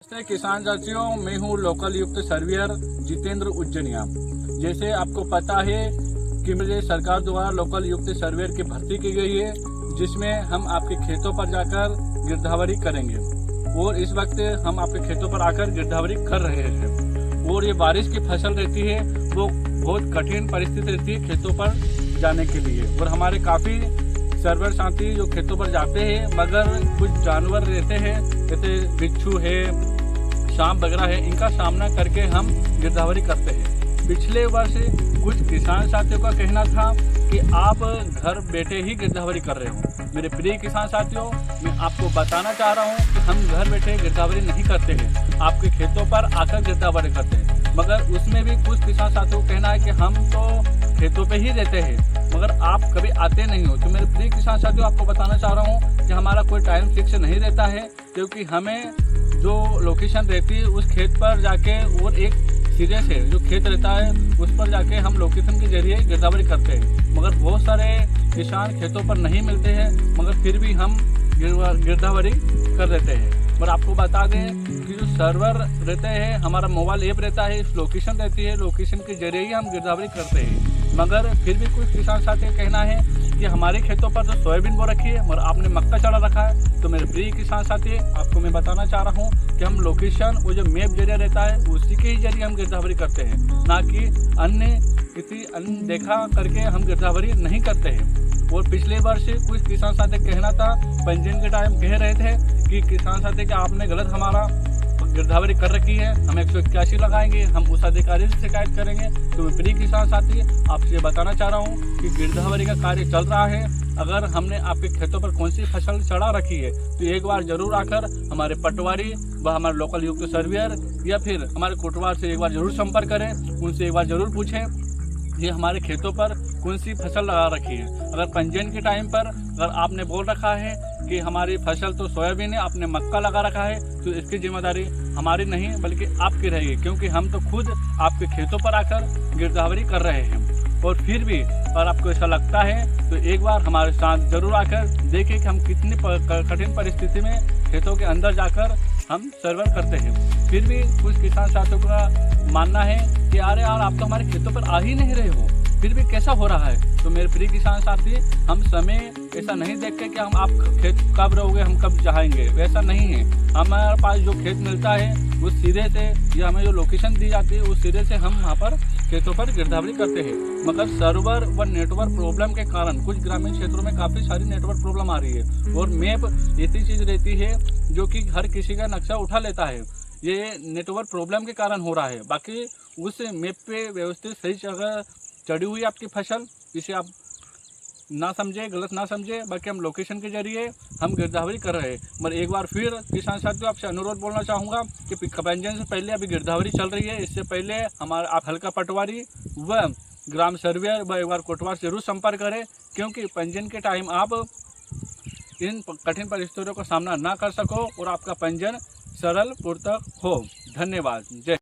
नमस्ते किसान साथियों, मैं हूँ लोकल युक्त सर्वेयर जितेंद्र उज्जैनिया। जैसे आपको पता है कि मुझे सरकार द्वारा लोकल युक्त सर्वेयर की भर्ती की गई है, जिसमें हम आपके खेतों पर जाकर गिरदावरी करेंगे। और इस वक्त हम आपके खेतों पर आकर गिरदावरी कर रहे हैं। और ये बारिश की फसल रहती है, वो बहुत कठिन परिस्थिति रहती है खेतों पर जाने के लिए। और हमारे काफ़ी सर्वेयर साथी जो खेतों पर जाते हैं, मगर कुछ जानवर रहते हैं जैसे बिच्छू है, सांप वगैरह है, इनका सामना करके हम गिरदावरी करते हैं। पिछले वर्ष कुछ किसान साथियों का कहना था कि आप घर बैठे ही गिरदावरी कर रहे हो। मेरे प्रिय किसान साथियों, मैं आपको बताना चाह रहा हूँ कि हम घर बैठे गिरदावरी नहीं करते हैं, आपके खेतों पर आकर गिरदावरी करते हैं। मगर उसमें भी कुछ किसान साथियों का कहना है कि हम तो खेतों पे ही रहते हैं, मगर आप कभी आते नहीं हो। तो मेरे प्रिय किसान साथियों, आपको बताना चाह रहा हूँ कि हमारा कोई टाइम फिक्स नहीं रहता है, क्योंकि हमें जो लोकेशन रहती है उस खेत पर जाके और एक सिरे से जो खेत रहता है उस पर जाके हम लोकेशन के जरिए गिरदावरी करते हैं। मगर बहुत सारे किसान खेतों पर नहीं मिलते हैं, मगर फिर भी हम गिरदावरी कर देते हैं। और आपको बता दें कि जो सर्वर रहते हैं, हमारा मोबाइल ऐप रहता है, लोकेशन रहती है, लोकेशन के जरिए ही हम गिरदावरी करते हैं। मगर फिर भी कुछ किसान साथी का कहना है कि हमारे खेतों पर तो सोयाबीन बो रखी है मगर आपने मक्का चढ़ा रखा है। तो मेरे प्रिय किसान साथी, आपको मैं बताना चाह रहा हूँ कि हम लोकेशन वो जो मैप जरिए रहता है उसी के ही जरिए हम गिरदावरी करते हैं, ना कि किसी अन्य देखा करके हम गिरदावरी नहीं करते हैं। और पिछले वर्ष कुछ किसान साथी कहना था, पंजीयन के टाइम कह रहे थे कि किसान साथी कि आपने गलत हमारा गिरदावरी कर रखी है, हम 181 लगाएंगे, हम उस अधिकारी से शिकायत करेंगे। तो मैं प्रिय किसान साथी आपसे बताना चाह रहा हूँ कि गिरदावरी का कार्य चल रहा है। अगर हमने आपके खेतों पर कौन सी फसल चढ़ा रखी है तो एक बार जरूर आकर हमारे पटवारी व हमारे लोकल युक्त सर्वेयर या फिर हमारे कोटवार से एक बार जरूर संपर्क करें, उनसे एक बार जरूर पूछें ये हमारे खेतों पर कौन सी फसल लगा रखी है। अगर पंजीयन के टाइम पर अगर आपने बोल रखा है कि हमारी फसल तो सोयाबीन है, आपने मक्का लगा रखा है, तो इसकी जिम्मेदारी हमारी नहीं बल्कि आपकी रहेगी, क्योंकि हम तो खुद आपके खेतों पर आकर गिरदावरी कर रहे हैं। और फिर भी अगर आपको ऐसा लगता है तो एक बार हमारे साथ जरूर आकर देखें कि हम कितनी कठिन परिस्थिति में खेतों के अंदर जाकर हम सर्वे करते हैं। फिर भी कुछ किसान साथियों का मानना है कि अरे यार आप तो हमारे खेतों पर आ ही नहीं रहे हो, फिर भी कैसा हो रहा है। तो मेरे प्रिय किसान साथी, हम समय ऐसा नहीं देखते कि हम आप खेत कब रहोगे, हम कब जाएंगे, वैसा नहीं है। हमारे पास जो खेत मिलता है उस सिरे से या हमें जो लोकेशन दी जाती है उस सिरे से हम वहाँ पर खेतों पर गिरदावरी करते हैं। मगर सर्वर व नेटवर्क प्रॉब्लम के कारण कुछ ग्रामीण क्षेत्रों में काफ़ी सारी नेटवर्क प्रॉब्लम आ रही है। और मैप ऐसी चीज़ रहती है जो कि हर किसी का नक्शा उठा लेता है, ये नेटवर्क प्रॉब्लम के कारण हो रहा है। बाकी उस मैप पे व्यवस्थित सही जगह चढ़ी हुई आपकी फसल, इसे आप ना समझे, गलत ना समझे, बाकी हम लोकेशन के जरिए हम गिरदावरी कर रहे हैं। मगर एक बार फिर किसान साथियों आपसे अनुरोध बोलना चाहूँगा कि पंजीयन से पहले अभी गिरदावरी चल रही है, इससे पहले हमारा आप हल्का पटवारी व ग्राम सर्वेयर व एक बार कोटवार से जरूर संपर्क करें, क्योंकि पंजीयन के टाइम आप इन कठिन परिस्थितियों का सामना ना कर सको और आपका पंजीयन सरल पूर्वक हो। धन्यवाद। जय